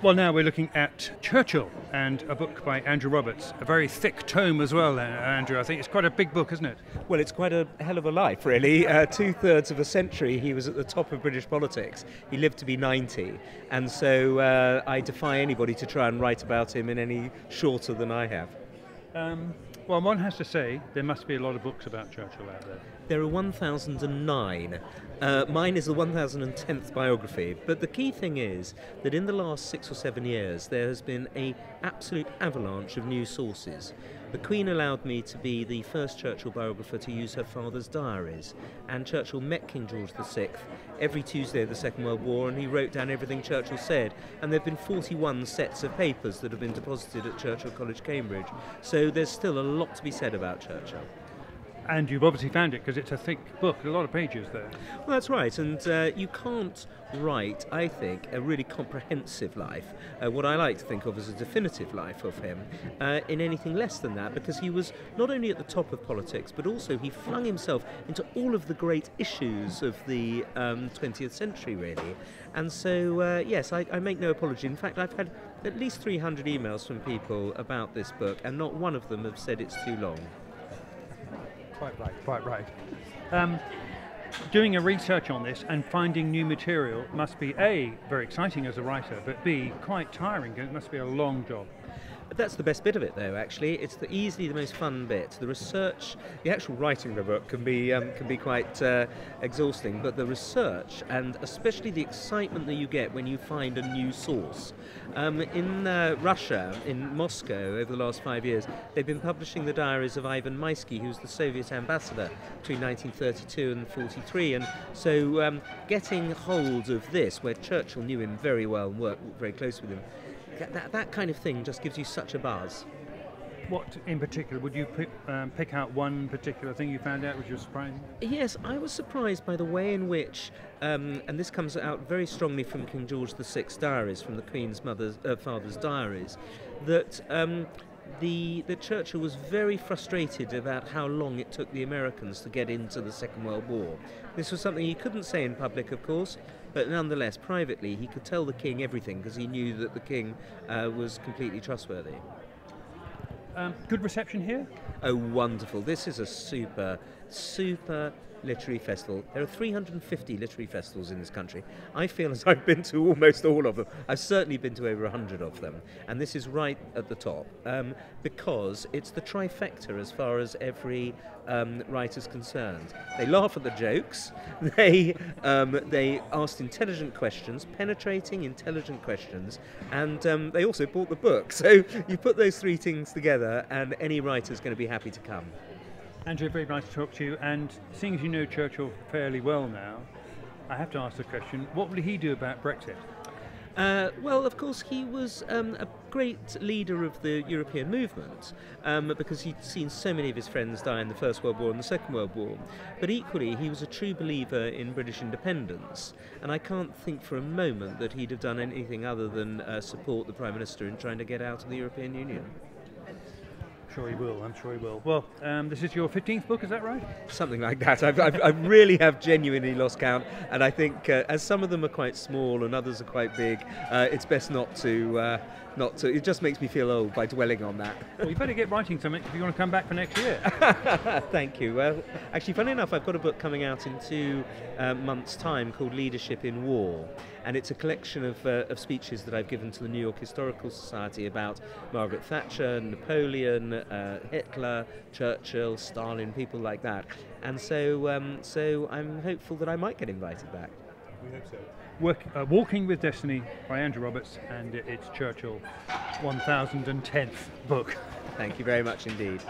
Well, now we're looking at Churchill and a book by Andrew Roberts, a very thick tome as well, Andrew. I think it's quite a big book, isn't it? Well, it's quite a hell of a life, really. Two-thirds of a century he was at the top of British politics. He lived to be 90, and so I defy anybody to try and write about him in any shorter than I have. Well, one has to say there must be a lot of books about Churchill out there. There are 1,009. Mine is the 1,010th biography, but the key thing is that in the last 6 or 7 years there has been an absolute avalanche of new sources. The Queen allowed me to be the first Churchill biographer to use her father's diaries, and Churchill met King George VI every Tuesday of the Second World War, and he wrote down everything Churchill said, and there have been 41 sets of papers that have been deposited at Churchill College, Cambridge, so there's still a lot to be said about Churchill. And you've obviously found it because it's a thick book, a lot of pages there. Well, that's right, and you can't write, I think, a really comprehensive life, what I like to think of as a definitive life of him, in anything less than that, because he was not only at the top of politics, but also he flung himself into all of the great issues of the 20th century, really. And so, yes, I make no apology. In fact, I've had at least 300 emails from people about this book, and not one of them have said it's too long. Quite right. Doing a research on this and finding new material must be A, very exciting as a writer, but B, quite tiring. It must be a long job. But that's the best bit of it, though, actually. It's easily the most fun bit. The research, the actual writing of the book can be quite exhausting, but the research, and especially the excitement that you get when you find a new source. In Russia, in Moscow, over the last 5 years, they've been publishing the diaries of Ivan Maisky, who was the Soviet ambassador between 1932 and 43, and so getting hold of this, where Churchill knew him very well and worked very close with him, that kind of thing just gives you such a buzz. What in particular, would you pick out one particular thing you found out which was surprising? Yes, I was surprised by the way in which, and this comes out very strongly from King George VI's diaries, from the Queen's father's diaries, that that Churchill was very frustrated about how long it took the Americans to get into the Second World War. This was something he couldn't say in public, of course, but nonetheless, privately, he could tell the King everything because he knew that the King was completely trustworthy. Good reception here? Oh, wonderful. This is a super literary festival. There are 350 literary festivals in this country. I feel as I've been to almost all of them. I've certainly been to over 100 of them. And this is right at the top because it's the trifecta as far as every writer's concerned. They laugh at the jokes. They asked intelligent questions, penetrating, intelligent questions, and they also bought the book. So you put those three things together and any writer's going to be happy to come. Andrew, very nice to talk to you, and seeing as you know Churchill fairly well now, I have to ask the question, what will he do about Brexit? Well, of course, he was a great leader of the European movement because he'd seen so many of his friends die in the First World War and the Second World War. But equally, he was a true believer in British independence, and I can't think for a moment that he'd have done anything other than support the Prime Minister in trying to get out of the European Union. I'm sure he will. Well, this is your 15th book, is that right? Something like that. I really have genuinely lost count, and I think as some of them are quite small and others are quite big, it's best not to. It just makes me feel old by dwelling on that. Well, you better get writing something if you want to come back for next year. Thank you. Well, actually, funny enough, I've got a book coming out in 2 months' time called Leadership in War, and it's a collection of speeches that I've given to the New York Historical Society about Margaret Thatcher, Napoleon, Hitler, Churchill, Stalin, people like that. And so I'm hopeful that I might get invited back. We hope so. Walking with Destiny by Andrew Roberts, and it's Churchill 1010th book. Thank you very much indeed.